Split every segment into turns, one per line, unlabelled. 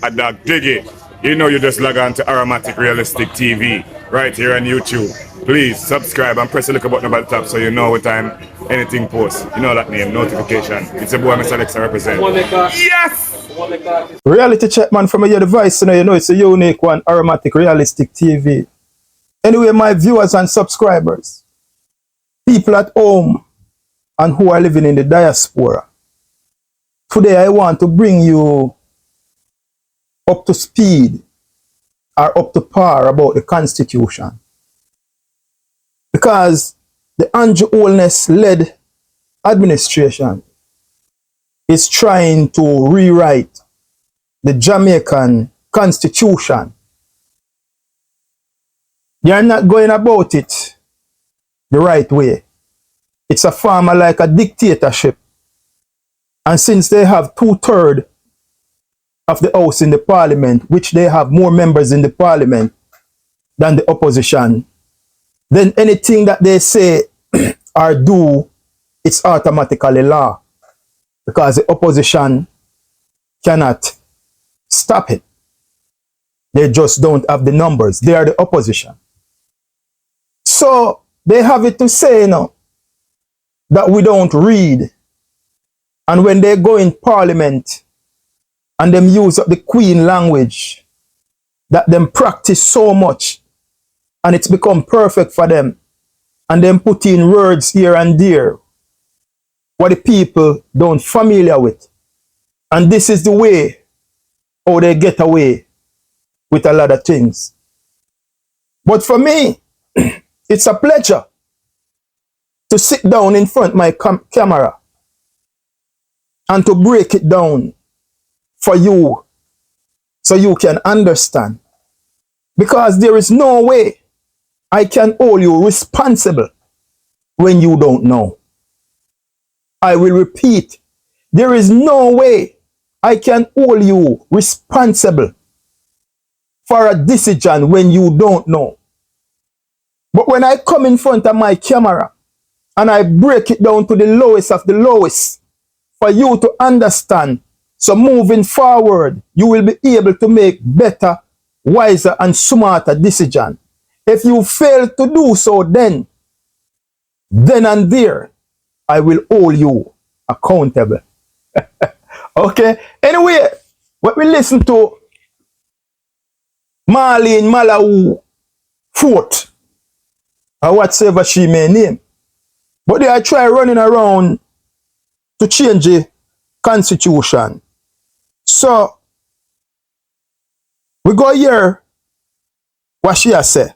a dog Diggy. You know you just log on to Aromatic Realistic TV right here on YouTube. Please subscribe and press the little button at the top so you know what time anything posts. You know that name, notification. It's a boy Mr. Alexa represent. Yes!
Reality check, man, from your device, you know it's a unique one, Aromatic Realistic TV. Anyway, my viewers and subscribers, people at home and who are living in the diaspora, today I want to bring you up to speed or up to par about the Constitution. Because the Andrew Holness-led administration is trying to rewrite the Jamaican Constitution. They are not going about it the right way. It's a form of like a dictatorship. And since they have 2/3 of the House in the Parliament, which they have more members in the Parliament than the opposition, then anything that they say or do, it's automatically law. Because the opposition cannot stop it. They just don't have the numbers. They are the opposition. So they have it to say now that we don't read. And when they go in Parliament and them use up the Queen language, that them practice so much and it's become perfect for them, and them put in words here and there what the people don't familiar with. And this is the way how they get away with a lot of things. But for me, it's a pleasure to sit down in front of my camera and to break it down for you so you can understand. Because there is no way I can hold you responsible when you don't know. I will repeat, there is no way I can hold you responsible for a decision when you don't know. But when I come in front of my camera and I break it down to the lowest of the lowest for you to understand, so moving forward, you will be able to make better, wiser, and smarter decisions. If you fail to do so, then and there, I will hold you accountable. Okay? Anyway, what we listen to Malahoo Fort, or whatsoever she may name. But they are trying running around to change the Constitution. So, we go here, what she has said.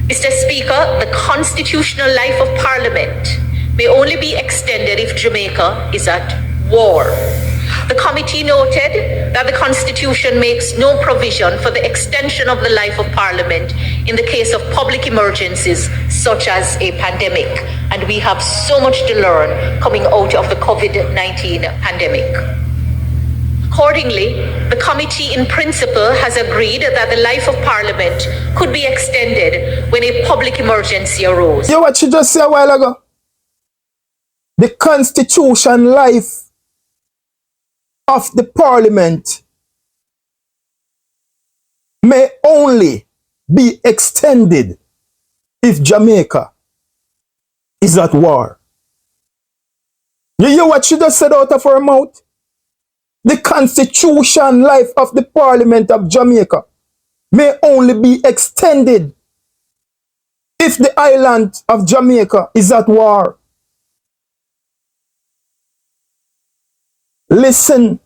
Mr. Speaker, the constitutional life of Parliament may only be extended if Jamaica is at war. The committee noted that the Constitution makes no provision for the extension of the life of Parliament in the case of public emergencies such as a pandemic. And we have so much to learn coming out of the COVID-19 pandemic. Accordingly, the committee in principle has agreed that the life of Parliament could be extended when a public emergency arose.
You know what she just said a while ago? The Constitution life of the Parliament may only be extended if Jamaica is at war. You hear what she just said out of her mouth? The Constitution life of the Parliament of Jamaica may only be extended if the island of Jamaica is at war. Listen.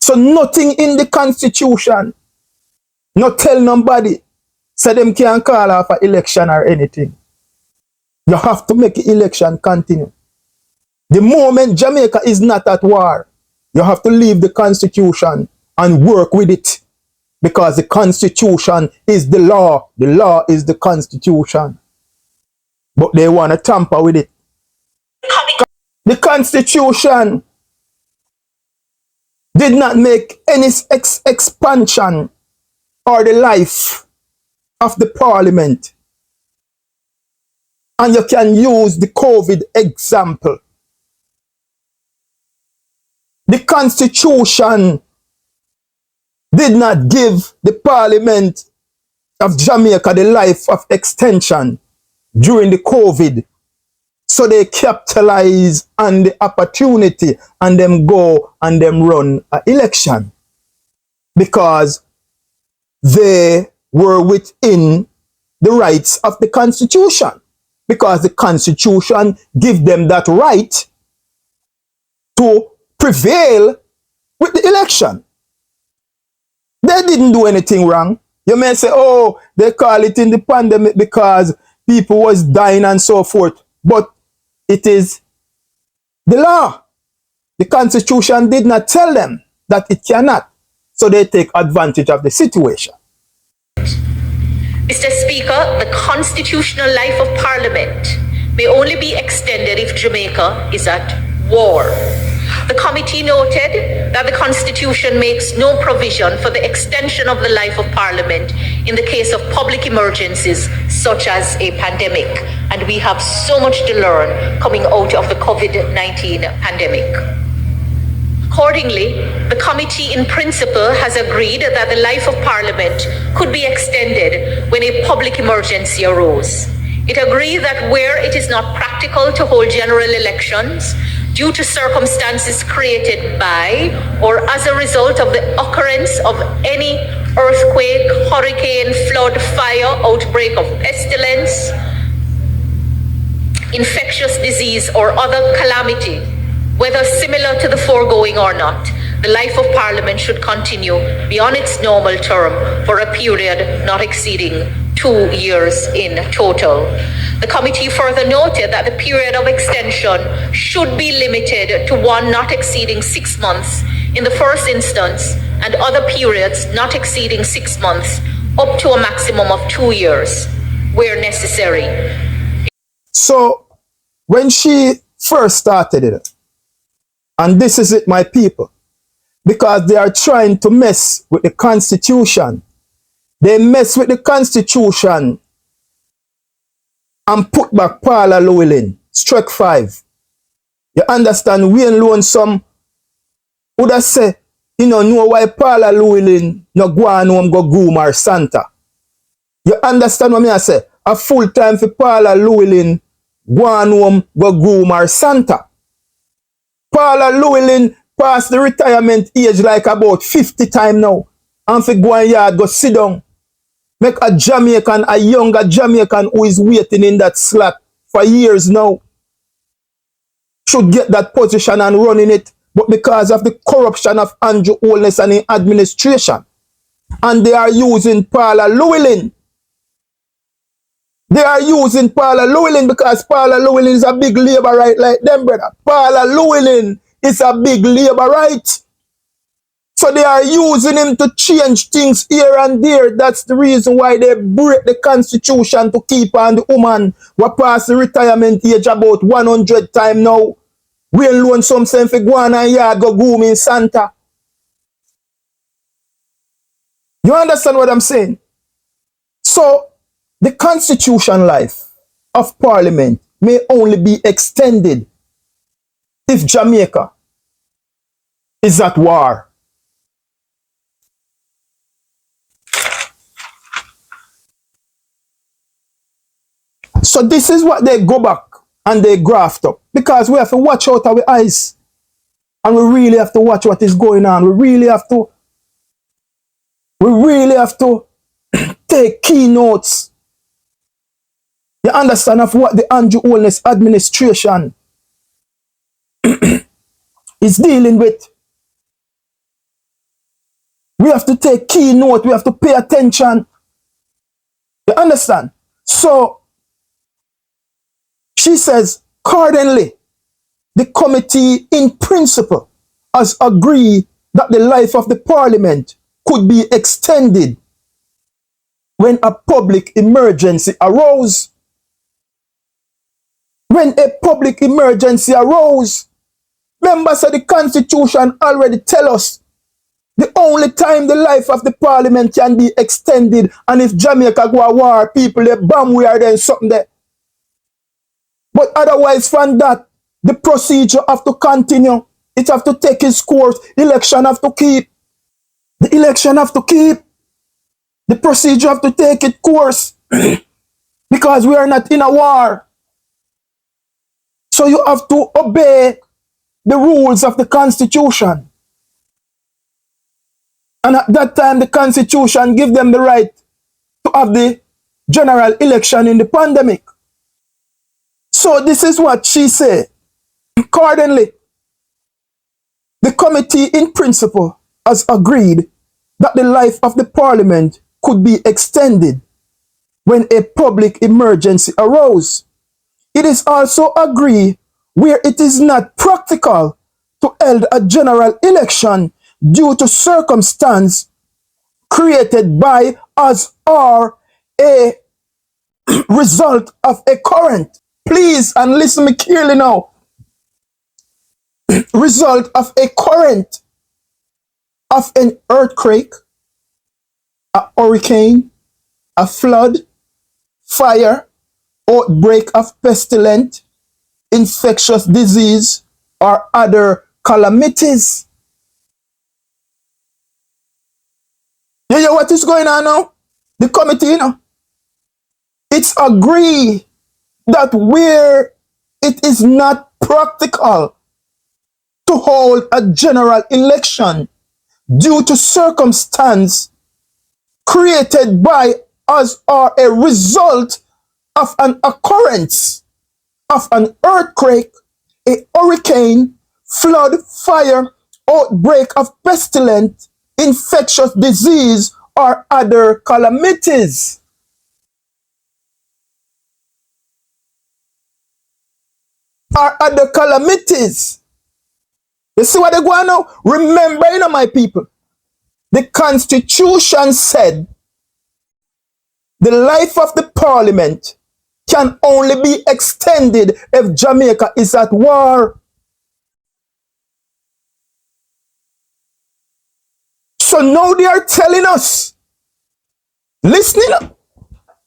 So nothing in the Constitution, not tell nobody, say them can't call off an election or anything. You have to make the election continue. The moment Jamaica is not at war, you have to leave the Constitution and work with it. Because the Constitution is the law. The law is the Constitution. But they want to tamper with it. The Constitution did not make any expansion or the life of the Parliament. And you can use the COVID example. The Constitution did not give the Parliament of Jamaica the life of extension during the COVID. So they capitalize on the opportunity and them go and them run an election. Because they were within the rights of the Constitution. Because the Constitution gives them that right to prevail with the election. They didn't do anything wrong. You may say, oh, they call it in the pandemic because people was dying and so forth. But it is the law. The Constitution did not tell them that it cannot. So they take advantage of the situation.
Mr. Speaker, the constitutional life of Parliament may only be extended if Jamaica is at war. The committee noted that the Constitution makes no provision for the extension of the life of Parliament in the case of public emergencies such as a pandemic. And we have so much to learn coming out of the COVID-19 pandemic. Accordingly, the committee in principle has agreed that the life of Parliament could be extended when a public emergency arose. It agreed that where it is not practical to hold general elections due to circumstances created by or as a result of the occurrence of any earthquake, hurricane, flood, fire, outbreak of pestilence, infectious disease, or other calamity, whether similar to the foregoing or not, the life of Parliament should continue beyond its normal term for a period not exceeding 2 years in total. The committee further noted that the period of extension should be limited to one not exceeding 6 months in the first instance, and other periods not exceeding 6 months up to a maximum of 2 years where necessary.
So when she first started it, and this is it, my people, because they are trying to mess with the Constitution. They mess with the Constitution and put back Paula Llewellyn, strike 5. You understand? Wayne Lonesome would have said, you know why Paula Llewellyn no go on home go groom or Santa. You understand what I say? A full time for Paula Llewellyn go on home go groom or Santa. Paula Llewellyn passed the retirement age like about 50 times now. And for go and yard, go sit down. Make a Jamaican, a younger Jamaican who is waiting in that slot for years now, should get that position and running it. But because of the corruption of Andrew Holness and the administration, and they are using Paula Llewellyn. They are using Paula Llewellyn because Paula Llewellyn is a big labourite like them, brother. Paula Llewellyn is a big labourite. So they are using him to change things here and there. That's the reason why they break the Constitution to keep on the woman who passed the retirement age about 100 times now. Wayne Lonesome saying for go on and yard go groom in Santa. You understand what I'm saying? So the constitution life of Parliament may only be extended if Jamaica is at war. So this is what they go back and they graft up, because we have to watch out our eyes, and we really have to watch what is going on. We really have to take key notes. You understand of what the Andrew Holness administration is dealing with. We have to take key note. We have to pay attention. You understand? So she says, accordingly, the committee in principle has agreed that the life of the Parliament could be extended when a public emergency arose. When a public emergency arose, members of the Constitution already tell us the only time the life of the Parliament can be extended, and if Jamaica go a war, people they bomb we are then something there. But otherwise from that, the procedure have to continue. It have to take its course. Election have to keep. The election have to keep. The procedure have to take its course. Because we are not in a war. So you have to obey the rules of the Constitution. And at that time, the Constitution give them the right to have the general election in the pandemic. So this is what she said. Accordingly, the committee in principle has agreed that the life of the parliament could be extended when a public emergency arose. It is also agreed where it is not practical to hold a general election due to circumstance created by us or a result of a current. Please, and listen me clearly now. Result of a current of an earthquake, a hurricane, a flood, fire, outbreak of pestilence, infectious disease, or other calamities. You hear what is going on now? The committee, it's agreed that where it is not practical to hold a general election due to circumstance created by us or a result of an occurrence of an earthquake, a hurricane, flood, fire, outbreak of pestilence, infectious disease, or other calamities. Or other calamities. You see what they go on now? Remember, my people, the Constitution said the life of the parliament can only be extended if Jamaica is at war. So now they are telling us, listening up,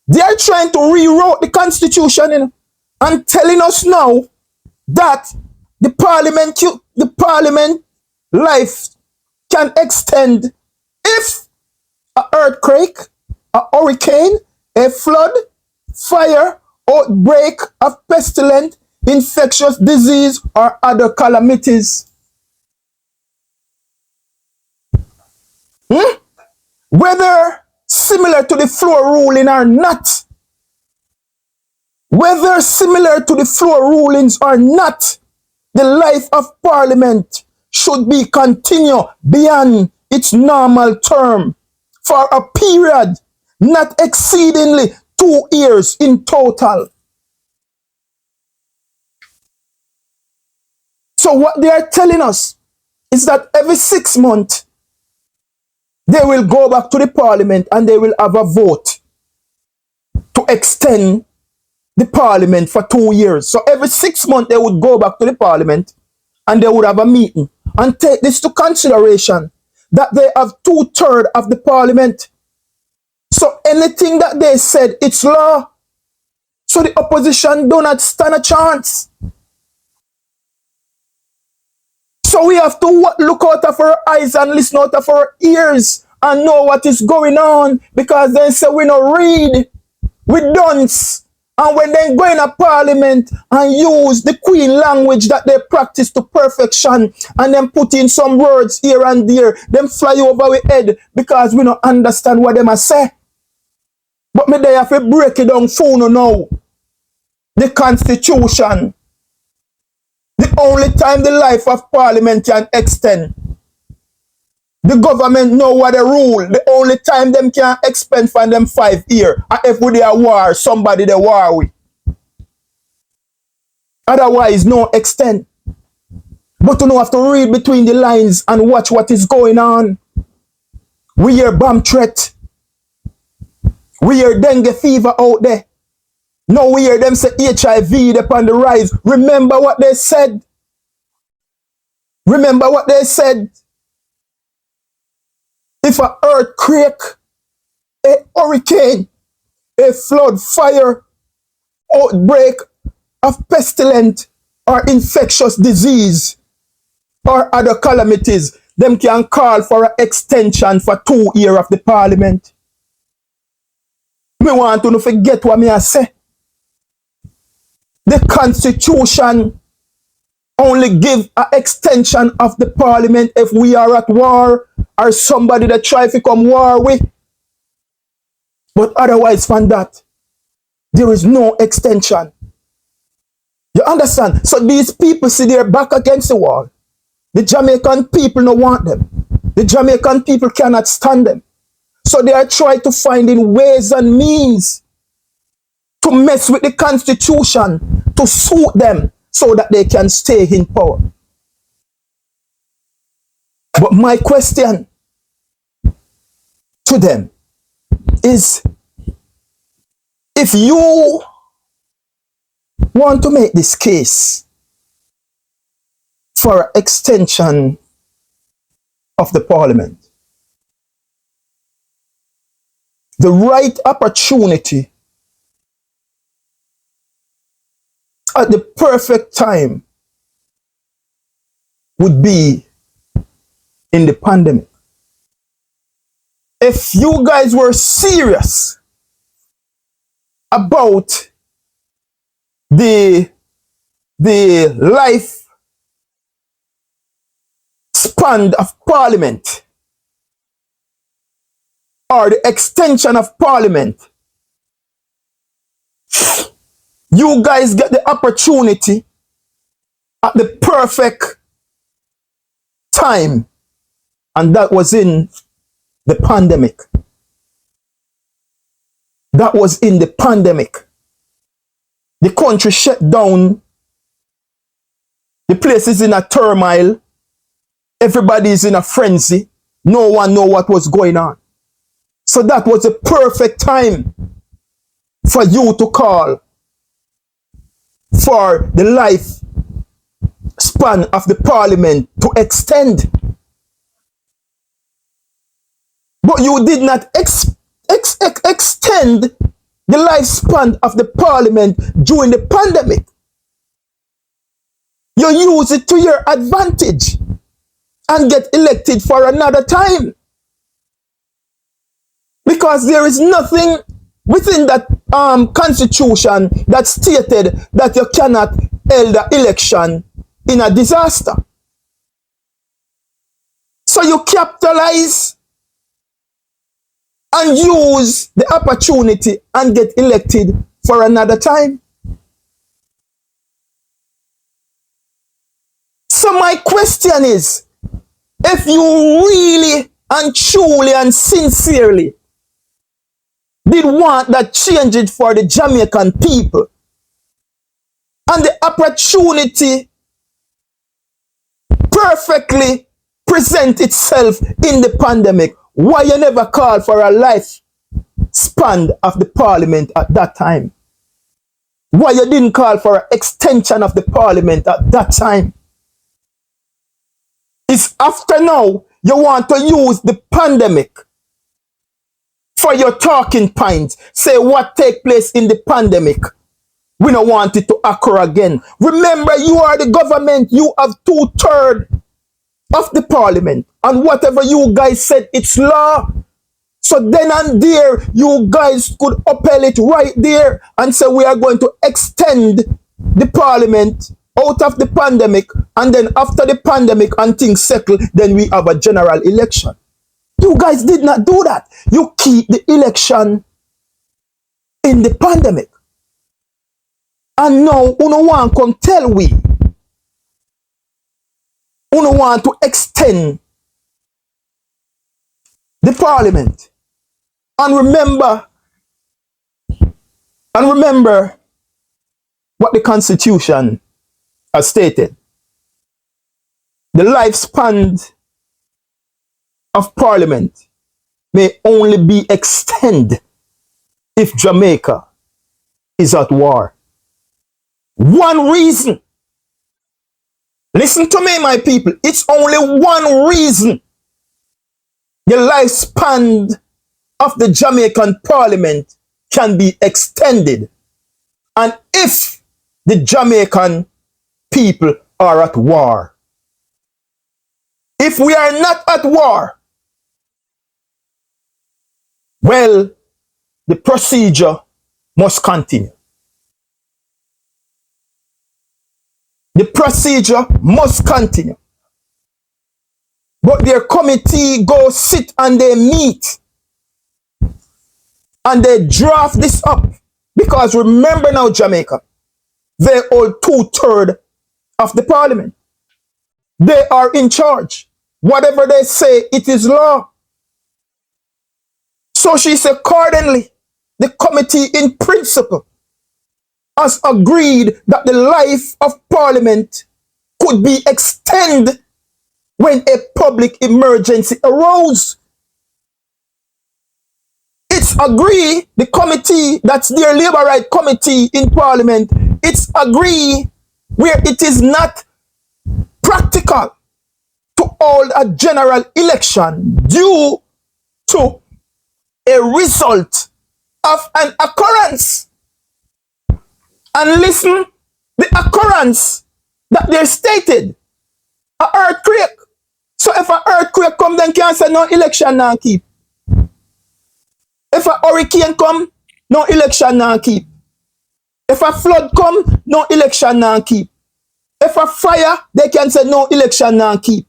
they are trying to rewrite the Constitution and telling us now that the parliament life can extend if an earthquake, a hurricane, a flood, fire, outbreak of pestilence, infectious disease, or other calamities. Whether similar to the floor ruling or not, whether similar to the floor rulings or not, the life of parliament should be continued beyond its normal term for a period not exceedingly 2 years in total. So what they are telling us is that every 6 months, they will go back to the parliament and they will have a vote to extend the parliament for 2 years. So every 6 months, they would go back to the parliament and they would have a meeting and take this to consideration that they have 2/3 of the parliament. So anything that they said, it's law. So the opposition do not stand a chance. So we have to look out of our eyes and listen out of our ears and know what is going on, because they say we don't read, we don't. And when they go in a parliament and use the Queen language that they practice to perfection and then put in some words here and there, them fly over our head because we don't understand what they must say. But me they have to break it down for you now. The Constitution. The only time the life of parliament can extend. The government know what they rule. The only time them can expend for them 5 years. And if we are war, somebody they war with. Otherwise, no extend. But you know, have to read between the lines and watch what is going on. We hear bomb threat. We hear dengue fever out there. Now we hear them say HIV upon the rise. Remember what they said. Remember what they said. If an earthquake, a hurricane, a flood, fire, outbreak of pestilence or infectious disease or other calamities, them can call for an extension for 2 years of the parliament. Me want to forget what me I say. The constitution only give an extension of the parliament if we are at war or somebody that try to come war with. But otherwise from that, there is no extension. You understand? So these people see their back against the wall. The Jamaican people don't want them. The Jamaican people cannot stand them. So they are trying to find in ways and means to mess with the constitution to suit them so that they can stay in power. But my question to them is, if you want to make this case for extension of the parliament, the right opportunity at the perfect time would be in the pandemic. If you guys were serious about the life span of parliament or the extension of parliament, you guys get the opportunity at the perfect time, and that was in the pandemic. That was in the pandemic. The country shut down. The place is in a turmoil. Everybody is in a frenzy. No one know what was going on. So that was the perfect time for you to call for the life span of the parliament to extend. But you did not extend the lifespan of the parliament during the pandemic. You use it to your advantage and get elected for another time. Because there is nothing within that constitution that stated that you cannot hold the election in a disaster. So you capitalize and use the opportunity and get elected for another time. So my question is, if you really and truly and sincerely did want that change it for the Jamaican people, and the opportunity perfectly present itself in the pandemic, why you never call for a life span of the parliament at that time? Why you didn't call for an extension of the parliament at that time? It's after now you want to use the pandemic for your talking points. Say what take place in the pandemic. We don't want it to occur again. Remember, you are the government. You have 2/3 of the parliament. And whatever you guys said, it's law. So then and there, you guys could upheld it right there and say we are going to extend the parliament out of the pandemic, and then after the pandemic and things settle, then we have a general election. You guys did not do that. You keep the election in the pandemic. And now, you don't want to come tell we, you don't want to extend the parliament. And remember what the Constitution has stated. The lifespan of parliament may only be extended if Jamaica is at war. One reason. Listen to me, my people. It's only one reason the lifespan of the Jamaican parliament can be extended. And if the Jamaican people are at war. If we are not at war, well, the procedure must continue. The procedure must continue. But their committee go sit and they meet and they draft this up. Because remember now, Jamaica, they hold 2/3 of the parliament. They are in charge. Whatever they say, it is law. So she said, accordingly, the committee in principle has agreed that the life of parliament could be extended when a public emergency arose. It's agreed, the committee, that's their labor right committee in parliament, it's agreed where it is not practical to hold a general election due to a result of an occurrence. And listen, the occurrence that they stated, an earthquake. So if an earthquake come, then can't say no election now keep. If a hurricane come, no election now keep. If a flood come, no election now keep. If a fire, they can say no election now keep.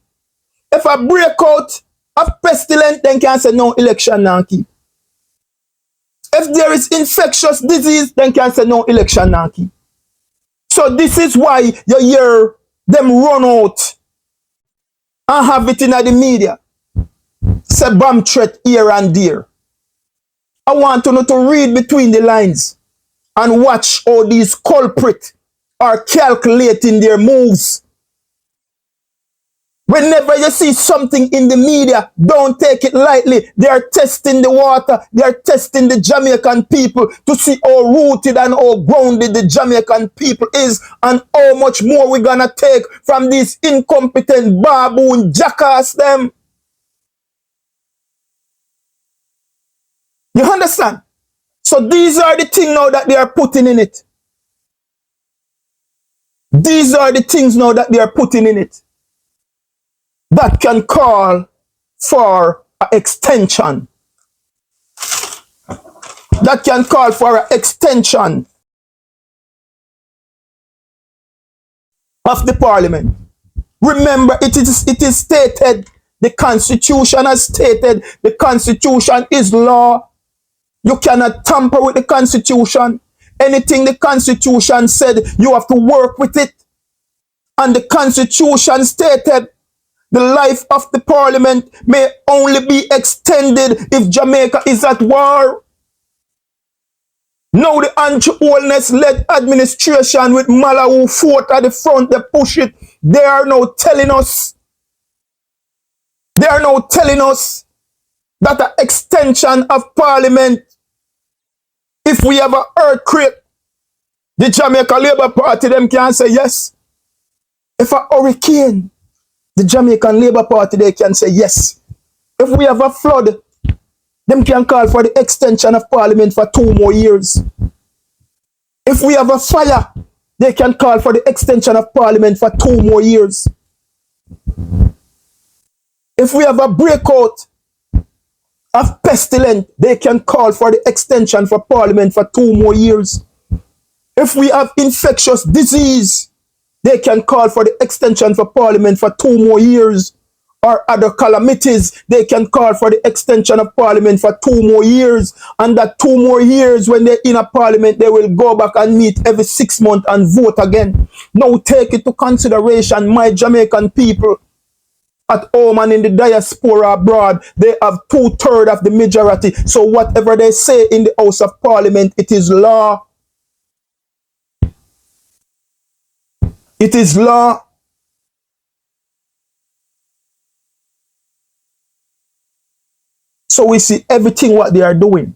If a breakout of pestilence, then can say no election now keep. If there is infectious disease, then can say no election now keep. So this is why you hear them run out and have it in the media. Say bomb threat here and there. I want you to read between the lines and watch how these culprits are calculating their moves. Whenever you see something in the media, don't take it lightly. They are testing the water. They are testing the Jamaican people to see how rooted and how grounded the Jamaican people is and how much more we're going to take from these incompetent baboon jackass them. You understand? So these are the things now that they are putting in it. These are the things now that they are putting in it that can call for an extension. That can call for an extension of the parliament. Remember, it is stated, the Constitution has stated, the Constitution is law. You cannot tamper with the Constitution. Anything the Constitution said, you have to work with it. And the Constitution stated the life of the parliament may only be extended if Jamaica is at war. Now the anti-oldness-led administration with Malahoo fort at the front, they push it. They are now telling us that an extension of parliament, if we have an earthquake, the Jamaica Labour Party, them can say yes. If a hurricane, the Jamaican Labour Party, they can say yes. If we have a flood, them can call for the extension of parliament for 2 more years. If we have a fire, they can call for the extension of parliament for 2 more years. If we have a breakout of pestilence, they can call for the extension for parliament for 2 more years. If we have infectious disease, they can call for the extension for parliament for 2 more years. Or other calamities, they can call for the extension of parliament for 2 more years. And that 2 more years, when they're in a parliament, they will go back and meet every 6 months and vote again. Now take it to consideration, my Jamaican people at home and in the diaspora abroad, they have 2/3 of the majority. So whatever they say in the House of Parliament, it is law. It is law. So we see everything what they are doing.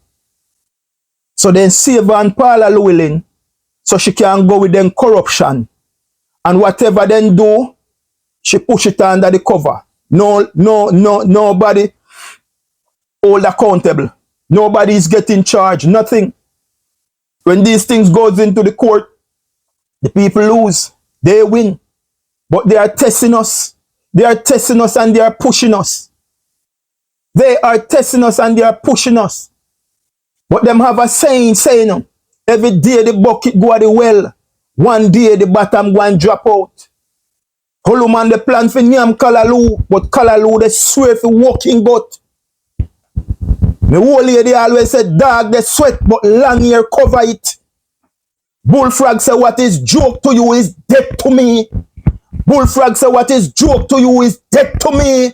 So then save and Paula Llewellyn, so she can go with them corruption. And whatever they do, she push it under the cover. Nobody hold accountable. Nobody is getting charged. Nothing. When these things goes into the court, the people lose. They win. But they are testing us. They are testing us and they are pushing us. They are testing us and they are pushing us. But them have a saying, every day the bucket go at the well, one day the bottom go and drop out. Holuman the plan for Nyam Kalaloo, but Kalaloo they swear for walking gut. My old lady always said, dog they sweat, but long hair cover it. Bullfrog say, what is joke to you is dead to me. Bullfrog say, what is joke to you is dead to me.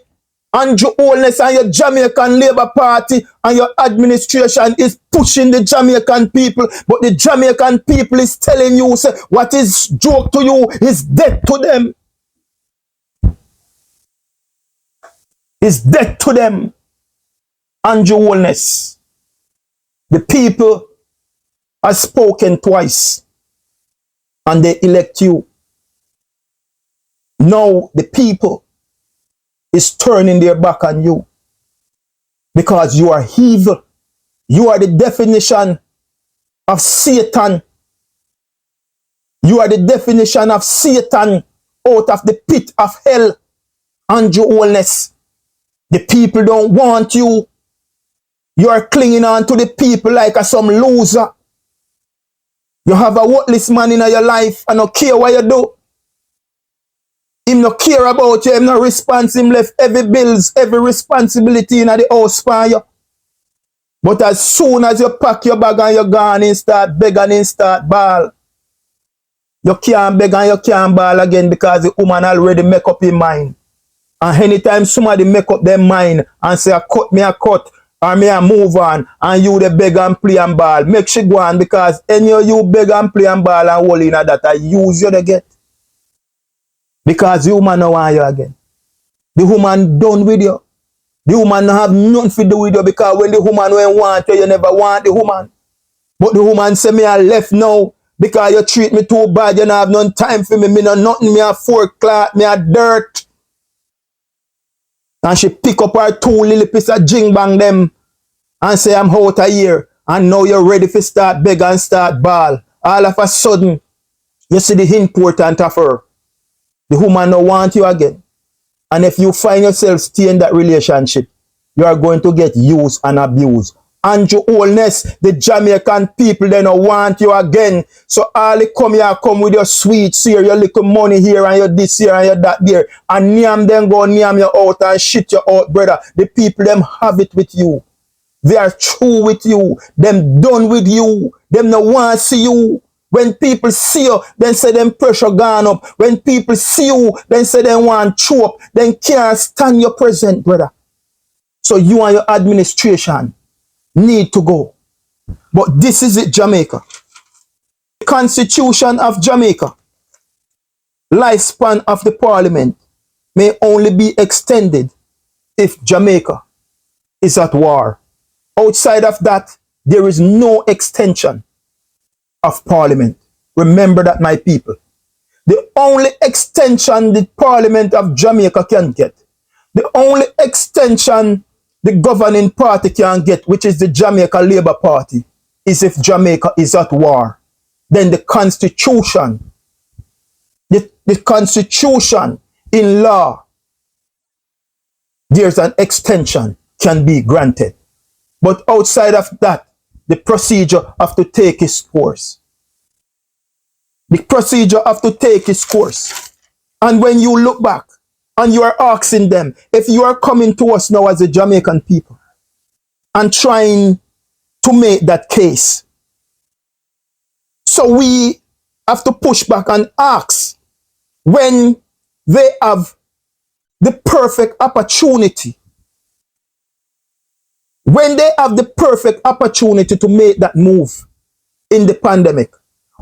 Andrew Holness and your Jamaican Labour Party and your administration is pushing the Jamaican people, but the Jamaican people is telling you, say, what is joke to you is dead to them. Is dead to them. Andrew Holness. The people have spoken twice and they elect you. Now the people is turning their back on you because you are evil. You are the definition of Satan. You are the definition of Satan out of the pit of hell. Andrew Holness. The people don't want you. You are clinging on to the people like some loser. You have a worthless man in your life and don't care what you do. Him no care about you, him no response, him left every bills, every responsibility in the house for you. But as soon as you pack your bag and you're gone and start begging and start ball, you can't beg and you can't ball again because the woman already make up his mind. And anytime somebody make up their mind and say, cut me a cut, or me a move on, and you the beg and play and ball, make she go on because any of you beg and play and ball and hold in that I use you to get. Because the woman don't want you again. The woman done with you. The woman don't have nothing to do with you because when the woman don't want you, you never want the woman. But the woman say me I left now because you treat me too bad, you don't have no time for me, me no nothing, me a fork cloth, me a dirt. And she pick up her 2 little piece of jing bang them and say I'm out of here. And now you're ready to start beg and start ball. All of a sudden, you see the important of her. The woman don't want you again. And if you find yourself stay in that relationship, you are going to get used and abused. Andrew Holness, the Jamaican people, they don't want you again. So all they come with your sweets here, your little money here, and your this here, and your that there. And Niam them go Niam you out and shit you out, brother. The people, them have it with you. They are true with you. Them done with you. Them no want to see you. When people see you, then say them pressure gone up. When people see you, then say they want to up. Then can't stand your present, brother. So you and your administration need to go. But this is it, Jamaica. The Constitution of Jamaica, lifespan of the Parliament may only be extended if Jamaica is at war. Outside of that, there is no extension of Parliament. Remember that, my people. The only extension the Parliament of Jamaica can get, the only extension the governing party can get, which is the Jamaica Labour Party, is if Jamaica is at war. Then the Constitution, the Constitution in law, there's an extension can be granted. But outside of that, the procedure have to take its course. The procedure have to take its course. And when you look back and you are asking them, if you are coming to us now as a Jamaican people and trying to make that case, so we have to push back and ask when they have the perfect opportunity. When they have the perfect opportunity to make that move in the pandemic,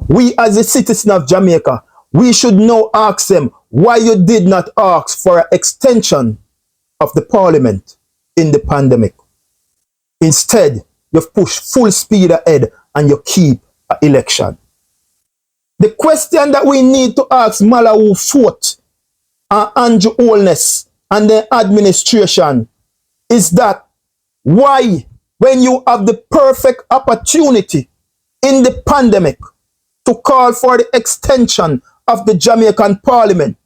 we as a citizen of Jamaica, we should now ask them why you did not ask for an extension of the Parliament in the pandemic. Instead, you've pushed full speed ahead and you keep an election. The question that we need to ask Malahoo Fort and Andrew Holness and the administration is that why, when you have the perfect opportunity in the pandemic to call for the extension of the Jamaican Parliament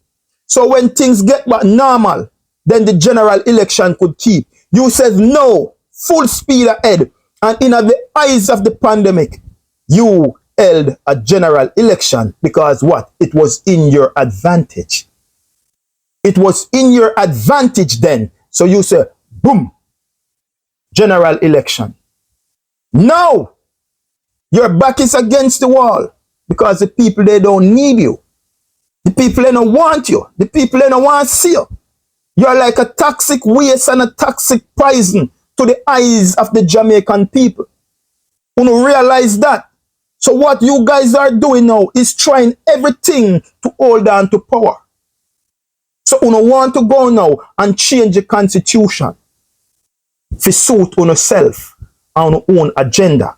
So when things get back normal, then the general election could keep. You said no, full speed ahead. And in the eyes of the pandemic, you held a general election because what? It was in your advantage. It was in your advantage then. So you say, boom, general election. Now, your back is against the wall because the people, they don't need you. The people, they don't want you. The people, they don't want to see you. You're like a toxic waste and a toxic poison to the eyes of the Jamaican people. You don't realize that. So what you guys are doing now is trying everything to hold on to power. So you don't want to go now and change the constitution to suit on yourself and your own agenda.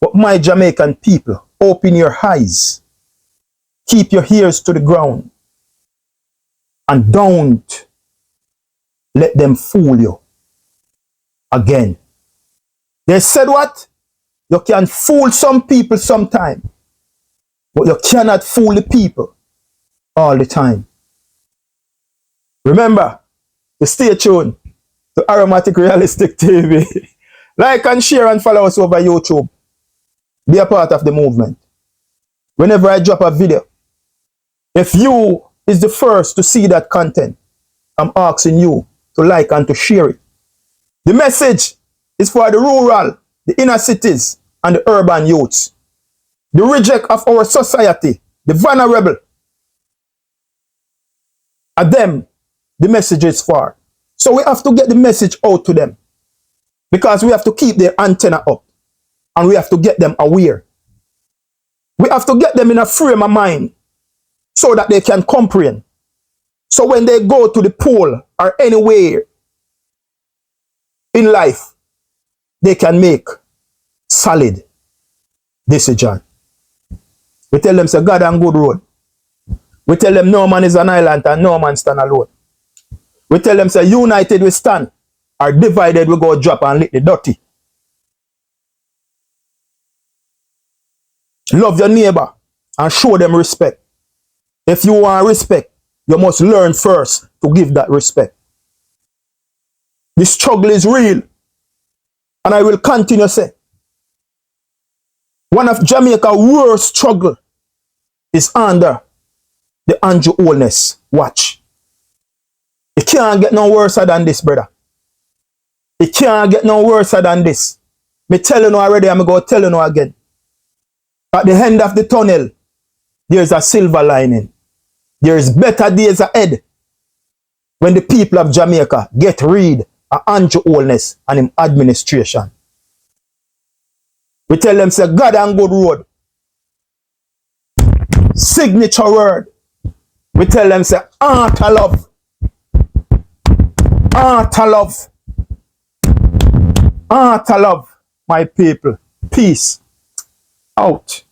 But my Jamaican people, open your eyes. Keep your ears to the ground. And don't let them fool you again. They said what? You can fool some people sometime, but you cannot fool the people all the time. Remember to stay tuned to Aromatic Realistic TV. Like and share and follow us over YouTube. Be a part of the movement. Whenever I drop a video, if you is the first to see that content, I'm asking you to like and to share it. The message is for the rural, the inner cities, and the urban youths. The reject of our society, the vulnerable. And them, the message is for. So we have to get the message out to them. Because we have to keep their antenna up. And we have to get them aware. We have to get them in a frame of mind so that they can comprehend. So when they go to the poll or anywhere in life, they can make solid decision. We tell them, say, God and good road. We tell them, no man is an island and no man stand alone. We tell them, say, united we stand, or divided we go drop and lick the dirty. Love your neighbor and show them respect. If you want respect, you must learn first to give that respect. The struggle is real. And I will continue to say, one of Jamaica's worst struggle is under the Andrew Holness watch. It can't get no worse than this, brother. It can't get no worse than this. Me tell you already, I'm going to tell you again. At the end of the tunnel, there's a silver lining. There's better days ahead when the people of Jamaica get rid of Andrew Holness and his administration. We tell them, say, God and good road. Signature word. We tell them, say, heart of love. Heart of love. Heart of love, my people. Peace. Out.